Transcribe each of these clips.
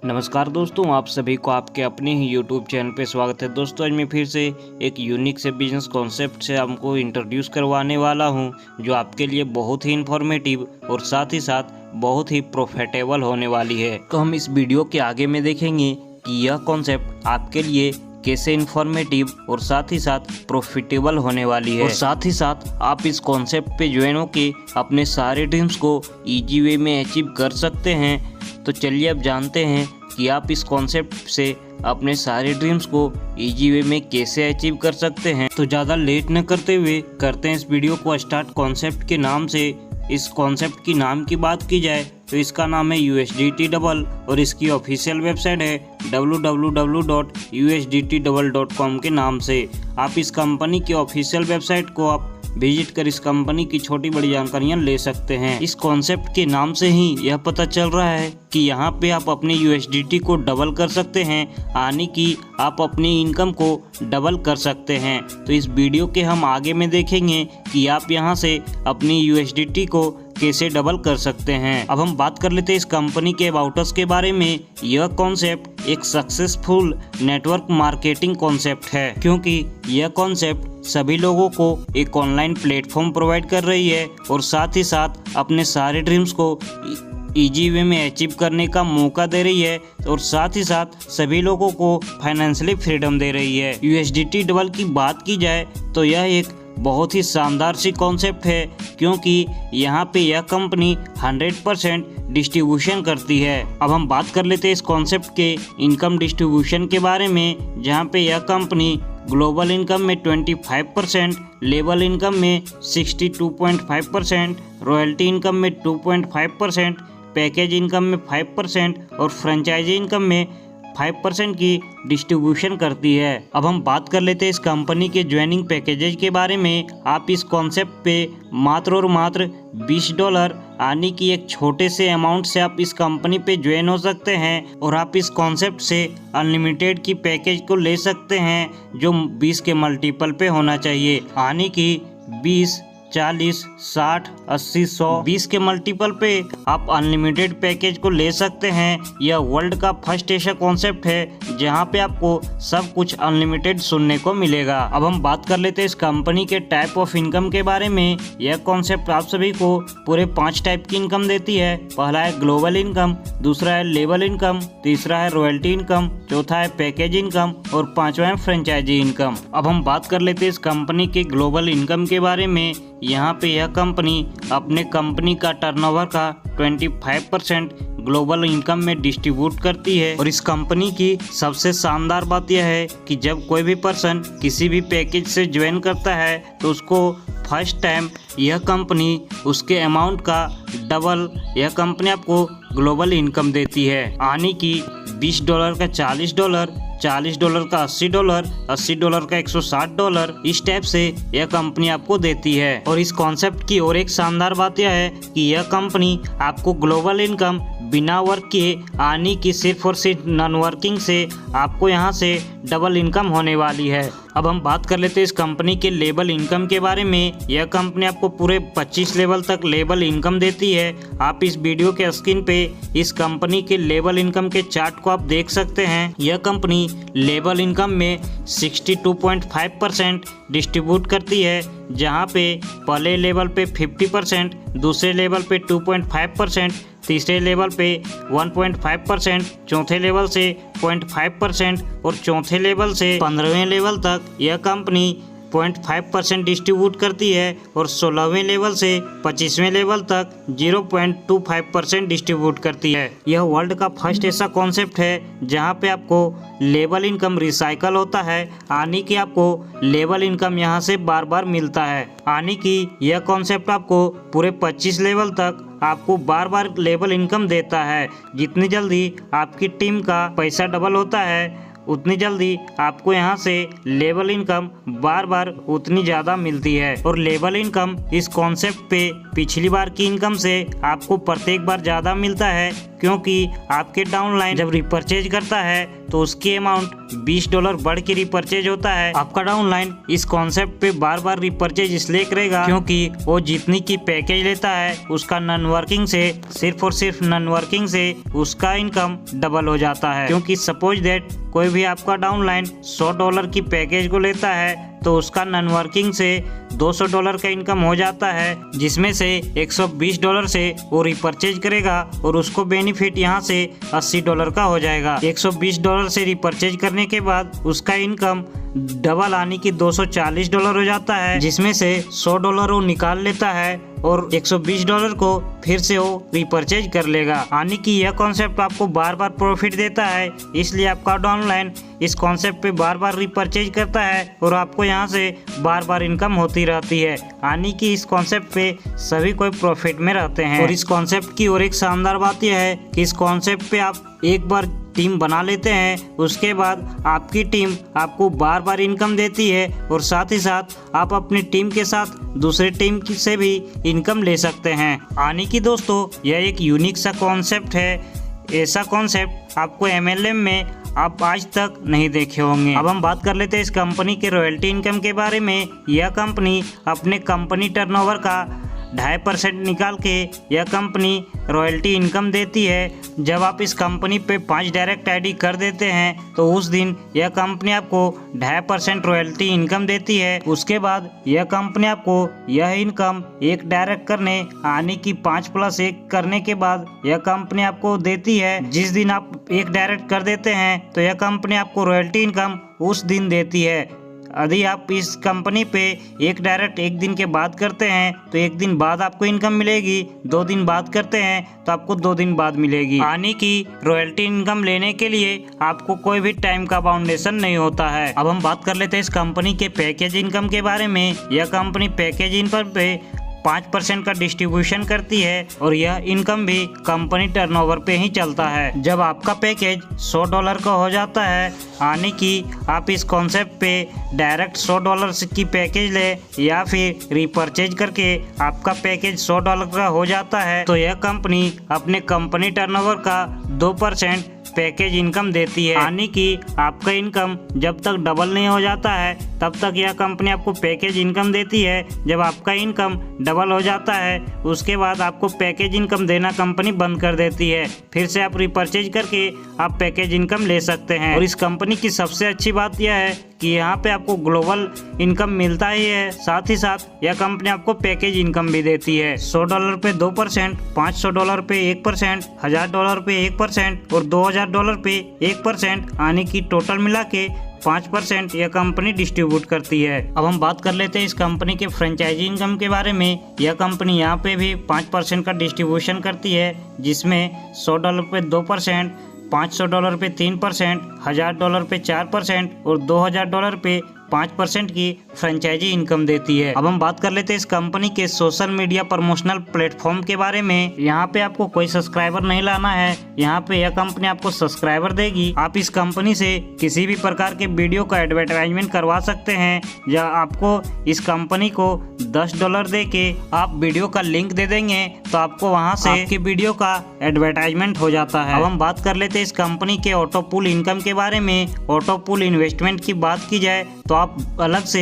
नमस्कार दोस्तों, आप सभी को आपके अपने ही YouTube चैनल पे स्वागत है। दोस्तों आज मैं फिर से एक यूनिक से बिजनेस कॉन्सेप्ट से आपको इंट्रोड्यूस करवाने वाला हूं, जो आपके लिए बहुत ही इन्फॉर्मेटिव और साथ ही साथ बहुत ही प्रॉफिटेबल होने वाली है। तो हम इस वीडियो के आगे में देखेंगे कि यह कॉन्सेप्ट आपके लिए कैसे इन्फॉर्मेटिव और साथ ही साथ प्रॉफिटेबल होने वाली है, और साथ ही साथ आप इस कॉन्सेप्ट पे ज्वाइन होके अपने सारे ड्रीम्स को इजी वे में अचीव कर सकते हैं। तो चलिए अब जानते हैं कि आप इस कॉन्सेप्ट से अपने सारे ड्रीम्स को इजी वे में कैसे अचीव कर सकते हैं। तो ज़्यादा लेट न करते हुए करते हैं इस वीडियो को स्टार्ट। कॉन्सेप्ट के नाम से इस कॉन्सेप्ट की नाम की बात की जाए तो इसका नाम है USDT डबल और इसकी ऑफिशियल वेबसाइट है www.usdtdouble.com के नाम से। आप इस कंपनी की ऑफिशियल वेबसाइट को आप विजिट कर इस कंपनी की छोटी बड़ी जानकारियां ले सकते हैं। इस कॉन्सेप्ट के नाम से ही यह पता चल रहा है कि यहाँ पे आप अपने USDT को डबल कर सकते हैं, यानी कि आप अपनी इनकम को डबल कर सकते हैं। तो इस वीडियो के हम आगे में देखेंगे कि आप यहाँ से अपनी USDT को कैसे डबल कर सकते हैं। अब हम बात कर लेते हैं इस कंपनी के अबाउट अस के बारे में। यह कॉन्सेप्ट एक सक्सेसफुल नेटवर्क मार्केटिंग कॉन्सेप्ट है, क्योंकि यह कॉन्सेप्ट सभी लोगों को एक ऑनलाइन प्लेटफॉर्म प्रोवाइड कर रही है और साथ ही साथ अपने सारे ड्रीम्स को इजी वे में अचीव करने का मौका दे रही है, और साथ ही साथ सभी लोगों को फाइनेंशियली फ्रीडम दे रही है। USDT डबल की बात की जाए तो यह एक बहुत ही शानदार सी कॉन्सेप्ट है, क्योंकि यहाँ पे यह कंपनी 100% डिस्ट्रीब्यूशन करती है। अब हम बात कर लेते हैं इस कॉन्सेप्ट के इनकम डिस्ट्रीब्यूशन के बारे में, जहाँ पे यह कंपनी ग्लोबल इनकम में 25%, लेबल इनकम में 62.5%, रॉयल्टी इनकम में 2.5%, पैकेज इनकम में 5% और फ्रेंचाइजी इनकम में 5% की डिस्ट्रीब्यूशन करती है। अब हम बात कर लेते हैं इस कंपनी के ज्वाइनिंग पैकेजेज के बारे में। आप इस कॉन्सेप्ट पे मात्र और मात्र $20 यानी कि एक छोटे से अमाउंट से आप इस कंपनी पे ज्वाइन हो सकते हैं, और आप इस कॉन्सेप्ट से अनलिमिटेड की पैकेज को ले सकते हैं, जो 20 के मल्टीपल पे होना चाहिए, यानी कि 20, 40, 60, 80, 100, 20 के मल्टीपल पे आप अनलिमिटेड पैकेज को ले सकते हैं। यह वर्ल्ड का फर्स्ट ऐसा कॉन्सेप्ट है जहां पे आपको सब कुछ अनलिमिटेड सुनने को मिलेगा। अब हम बात कर लेते हैं इस कंपनी के टाइप ऑफ इनकम के बारे में। यह कॉन्सेप्ट आप सभी को पूरे 5 टाइप की इनकम देती है। पहला है ग्लोबल इनकम, दूसरा है लेबल इनकम, तीसरा है रॉयल्टी इनकम, चौथा है पैकेज इनकम और पांचवा है फ्रेंचाइजी इनकम। अब हम बात कर लेते हैं इस कंपनी के ग्लोबल इनकम के बारे में। यहाँ पे यह कंपनी अपने कंपनी का टर्नओवर का 25% ग्लोबल इनकम में डिस्ट्रीब्यूट करती है, और इस कंपनी की सबसे शानदार बात यह है कि जब कोई भी पर्सन किसी भी पैकेज से ज्वाइन करता है तो उसको फर्स्ट टाइम यह कंपनी उसके अमाउंट का डबल यह कंपनी आपको ग्लोबल इनकम देती है, यानी कि $20 का $40, $40 का $80, $80 का $160, इस टाइप से यह कंपनी आपको देती है। और इस कॉन्सेप्ट की और एक शानदार बात यह है कि यह कंपनी आपको ग्लोबल इनकम बिना वर्क किए, यानी कि सिर्फ और सिर्फ नॉन वर्किंग से आपको यहाँ से डबल इनकम होने वाली है। अब हम बात कर लेते हैं इस कंपनी के लेबल इनकम के बारे में। यह कंपनी आपको पूरे 25 लेवल तक लेबल इनकम देती है। आप इस वीडियो के स्क्रीन पे इस कंपनी के लेबल इनकम के चार्ट को आप देख सकते हैं। यह कंपनी लेबल इनकम में 62.5% डिस्ट्रीब्यूट करती है, जहां पे पहले लेवल पे 50%, दूसरे लेवल पे 2.5%, तीसरे लेवल पे 1.5%, चौथे लेवल से 0.5% और चौथे लेवल से 15वें लेवल तक यह कंपनी 0.5% डिस्ट्रीब्यूट करती है, और 16वें लेवल से 25वें लेवल तक 0.25% डिस्ट्रीब्यूट करती है। यह वर्ल्ड का फर्स्ट ऐसा कॉन्सेप्ट है जहां पे आपको लेबल इनकम रिसाइकल होता है, यानी कि आपको लेबल इनकम यहां से बार बार मिलता है, यानी कि यह कॉन्सेप्ट आपको पूरे 25 लेवल तक आपको बार बार लेबल इनकम देता है। जितनी जल्दी आपकी टीम का पैसा डबल होता है, उतनी जल्दी आपको यहाँ से लेबल इनकम बार बार उतनी ज़्यादा मिलती है। और लेबल इनकम इस कॉन्सेप्ट पे पिछली बार की इनकम से आपको प्रत्येक बार ज़्यादा मिलता है, क्योंकि आपके डाउनलाइन जब रिपर्चेज करता है तो उसकी अमाउंट $20 बढ़ के रिपर्चेज होता है। आपका डाउनलाइन इस कॉन्सेप्ट पे बार बार रिपर्चेज इसलिए करेगा क्योंकि वो जितनी की पैकेज लेता है उसका नॉन वर्किंग से सिर्फ और सिर्फ नॉन वर्किंग से उसका इनकम डबल हो जाता है। क्योंकि सपोज दैट कोई भी आपका डाउनलाइन $100 की पैकेज को लेता है तो उसका नॉन वर्किंग से $200 का इनकम हो जाता है, जिसमें से $120 से वो रिपर्चेज करेगा और उसको बेनिफिट यहाँ से $80 का हो जाएगा। $120 से रिपर्चेज करने के बाद उसका इनकम डबल आने की $240 हो जाता है, जिसमें से $100 वो निकाल लेता है और $120 को फिर से वो रिपर्चेज कर लेगा। यानी कि यह कॉन्सेप्ट आपको बार बार प्रॉफिट देता है, इसलिए आपका डाउनलाइन इस कॉन्सेप्ट पे बार बार रिपर्चेज करता है और आपको यहाँ से बार बार इनकम होती रहती है। यानी कि इस कॉन्सेप्ट पे सभी कोई प्रॉफिट में रहते हैं। और इस कॉन्सेप्ट की और एक शानदार बात यह है कि इस कॉन्सेप्ट पे आप एक बार टीम बना लेते हैं, उसके बाद आपकी टीम आपको बार बार इनकम देती है और साथ ही साथ आप अपनी टीम के साथ दूसरे टीम से भी इनकम ले सकते हैं। यानी कि दोस्तों यह एक यूनिक सा कॉन्सेप्ट है। ऐसा कॉन्सेप्ट आपको MLM में आप आज तक नहीं देखे होंगे। अब हम बात कर लेते हैं इस कंपनी के रॉयल्टी इनकम के बारे में। यह कंपनी अपने कंपनी टर्नओवर का 2.5% निकाल के यह कंपनी रॉयल्टी इनकम देती है। जब आप इस कंपनी पे 5 डायरेक्ट ID कर देते हैं तो उस दिन यह कंपनी आपको 2.5% रॉयल्टी इनकम देती है। उसके बाद यह कंपनी आपको यह इनकम एक डायरेक्ट करने आने की 5+1 करने के बाद यह कंपनी आपको देती है। जिस दिन आप एक डायरेक्ट कर देते हैं तो यह कंपनी आपको रॉयल्टी इनकम उस दिन देती है। यदि आप इस कंपनी पे एक डायरेक्ट एक दिन के बाद करते हैं तो एक दिन बाद आपको इनकम मिलेगी, 2 दिन बाद करते हैं तो आपको 2 दिन बाद मिलेगी। यानी कि रॉयल्टी इनकम लेने के लिए आपको कोई भी टाइम का बाउंडेशन नहीं होता है। अब हम बात कर लेते हैं इस कंपनी के पैकेज इनकम के बारे में। यह कंपनी पैकेज इनकम पे 5% का डिस्ट्रीब्यूशन करती है और यह इनकम भी कंपनी टर्नओवर पे ही चलता है। जब आपका पैकेज $100 का हो जाता है, यानी कि आप इस कॉन्सेप्ट पे डायरेक्ट $100 की पैकेज ले या फिर रिपर्चेज करके आपका पैकेज $100 का हो जाता है, तो यह कंपनी अपने कंपनी टर्नओवर का 2% पैकेज इनकम देती है। यानी कि आपका इनकम जब तक डबल नहीं हो जाता है तब तक यह कंपनी आपको पैकेज इनकम देती है। जब आपका इनकम डबल हो जाता है उसके बाद आपको पैकेज इनकम देना कंपनी बंद कर देती है। फिर से आप रिपर्चेज करके आप पैकेज इनकम ले सकते हैं। और इस कंपनी की सबसे अच्छी बात यह है कि यहाँ पे आपको ग्लोबल इनकम मिलता ही है, साथ ही साथ यह कंपनी आपको पैकेज इनकम भी देती है। $100 पे 2%, $500 पे 1%, $1000 पे 1% और $2000 पे 1%, यानी कि टोटल मिला के 5% यह कंपनी डिस्ट्रीब्यूट करती है। अब हम बात कर लेते हैं इस कंपनी के फ्रेंचाइजी इनकम के बारे में। यह कंपनी यहाँ पे भी 5% का डिस्ट्रीब्यूशन करती है, जिसमें $100 पे 2%, $500 पे 3%, $1000 पे 4% और $2000 पे 5% की फ्रेंचाइजी इनकम देती है। अब हम बात कर लेते हैं इस कंपनी के सोशल मीडिया प्रमोशनल प्लेटफॉर्म के बारे में। यहाँ पे आपको कोई सब्सक्राइबर नहीं लाना है, यहाँ पे यह कंपनी आपको सब्सक्राइबर देगी। आप इस कंपनी से किसी भी प्रकार के वीडियो का एडवर्टाइजमेंट करवा सकते हैं, या आपको इस कंपनी को $10 दे के आप वीडियो का लिंक दे देंगे तो आपको वहाँ से आपके वीडियो का एडवर्टाइजमेंट हो जाता है। अब हम बात कर लेते हैं इस कंपनी के ऑटो पूल इनकम के बारे में। ऑटो पूल इन्वेस्टमेंट की बात की जाए तो आप अलग से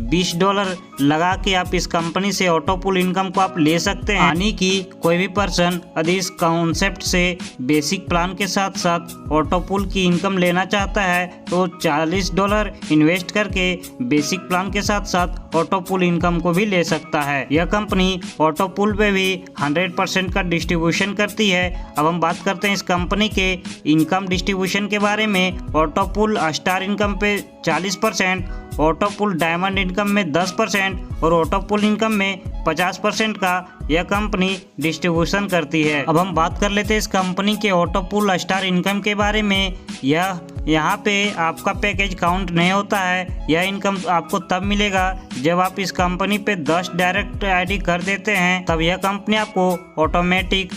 $20 लगा के आप इस कंपनी से ऑटो पूल इनकम को आप ले सकते हैं। यानी कि कोई भी पर्सन यदि इस कॉन्सेप्ट से बेसिक प्लान के साथ साथ ऑटो पूल की इनकम लेना चाहता है तो $40 इन्वेस्ट करके बेसिक प्लान के साथ साथ ऑटो पूल इनकम को भी ले सकता है। यह कंपनी ऑटो पूल पे भी 100% का डिस्ट्रीब्यूशन करती है। अब हम बात करते हैं इस कंपनी के इनकम डिस्ट्रीब्यूशन के बारे में। ऑटो पूल स्टार इनकम पे 40%, ऑटो पूल डायमंड इनकम में 10% और ऑटो पूल इनकम में 50% का यह कंपनी डिस्ट्रीब्यूशन करती है। अब हम बात कर लेते हैं इस कंपनी के ऑटो पूल स्टार इनकम के बारे में। यह यहाँ पे आपका पैकेज काउंट नहीं होता है। यह इनकम आपको तब मिलेगा जब आप इस कंपनी पे 10 डायरेक्ट ID कर देते हैं, तब यह कंपनी आपको automatic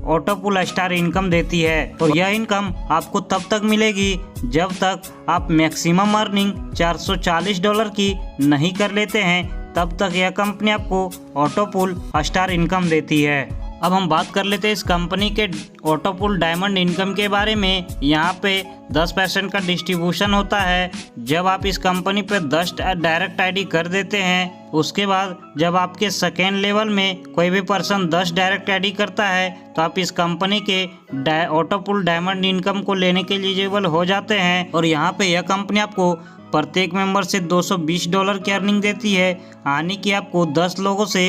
auto pool star income देती है। और यह इनकम आपको तब तक मिलेगी जब तक आप मैक्सिमम अर्निंग $440 की नहीं कर लेते हैं, तब तक यह कंपनी आपको ऑटो पूल स्टार इनकम देती है। अब हम बात कर लेते हैं इस कंपनी के ऑटोपुल डायमंड इनकम के बारे में। यहाँ पे 10% का डिस्ट्रीब्यूशन होता है जब आप इस कंपनी पे 10 डायरेक्ट आईडी कर देते हैं। उसके बाद जब आपके सेकेंड लेवल में कोई भी पर्सन 10 डायरेक्ट आईडी करता है तो आप इस कंपनी के ऑटोपुल डायमंड इनकम को लेने के लिए एलिजिबल हो जाते हैं। और यहाँ पे यह कंपनी आपको प्रत्येक मेंबर से $220 की अर्निंग देती है, यानी कि आपको 10 लोगों से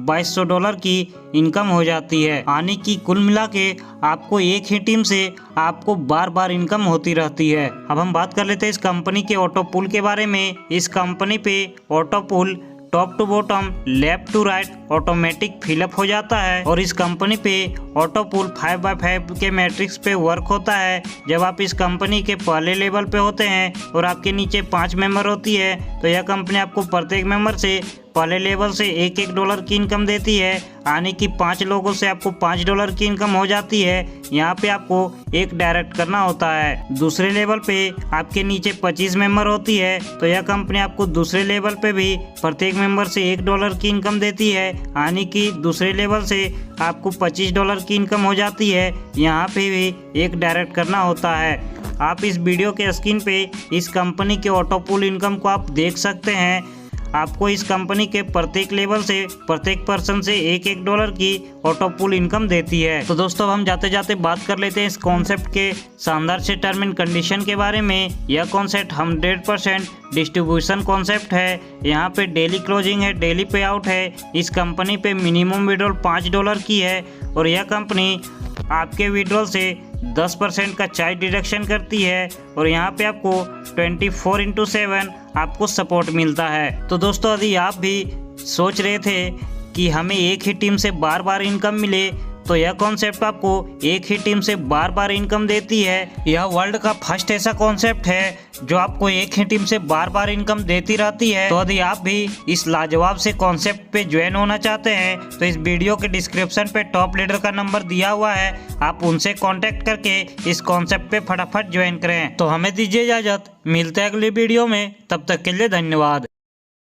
$2200 की इनकम हो जाती है। यानी कि कुल मिला के आपको एक ही टीम से आपको बार बार इनकम होती रहती है। अब हम बात कर लेते हैं इस कंपनी के ऑटोपुल के बारे में। इस कंपनी पे autofill top to bottom left to right automatic fill up हो जाता है। और इस कंपनी पे ऑटोपुल 5x5 के मैट्रिक्स पे वर्क होता है। जब आप इस कंपनी के पहले लेवल पे होते हैं और आपके नीचे 5 मेंबर होती है तो यह कंपनी आपको प्रत्येक मेंबर से पहले लेवल से $1 की इनकम देती है, यानी कि 5 लोगों से आपको $5 की इनकम हो जाती है। यहाँ पे आपको एक डायरेक्ट करना होता है। दूसरे लेवल पे आपके नीचे 25 मेंबर होती है तो यह कंपनी आपको दूसरे लेवल पे भी प्रत्येक मेंबर से $1 की इनकम देती है, यानी कि दूसरे लेवल से आपको $25 की इनकम हो जाती है। यहाँ पे भी एक डायरेक्ट करना होता है। आप इस वीडियो के स्क्रीन पे इस कंपनी के ऑटोपुल इनकम को आप देख सकते हैं। आपको इस कंपनी के प्रत्येक लेवल से प्रत्येक पर्सन से $1 की ऑटोपुल इनकम देती है। तो दोस्तों हम जाते जाते बात कर लेते हैं इस कॉन्सेप्ट के शानदार से टर्म एंड कंडीशन के बारे में। यह कॉन्सेप्ट 100% डिस्ट्रीब्यूशन कॉन्सेप्ट है। यहाँ पे डेली क्लोजिंग है, डेली पे आउट है। इस कंपनी पे मिनिमम विड्रॉल $5 की है और यह कंपनी आपके विड्रॉल से 10% का चार्ज डिडक्शन करती है। और यहाँ पे आपको 24/7 आपको सपोर्ट मिलता है। तो दोस्तों यदि आप भी सोच रहे थे कि हमें एक ही टीम से बार बार इनकम मिले तो यह कॉन्सेप्ट आपको एक ही टीम से बार बार इनकम देती है। यह वर्ल्ड का फर्स्ट ऐसा कॉन्सेप्ट है जो आपको एक ही टीम से बार बार इनकम देती रहती है। तो यदि आप भी इस लाजवाब से कॉन्सेप्ट पे ज्वाइन होना चाहते हैं तो इस वीडियो के डिस्क्रिप्शन पे टॉप लीडर का नंबर दिया हुआ है, आप उनसे कॉन्टेक्ट करके इस कॉन्सेप्ट पे फटाफट ज्वाइन करें। तो हमें दीजिए इजाजत, मिलते हैं अगली वीडियो में, तब तक के लिए धन्यवाद।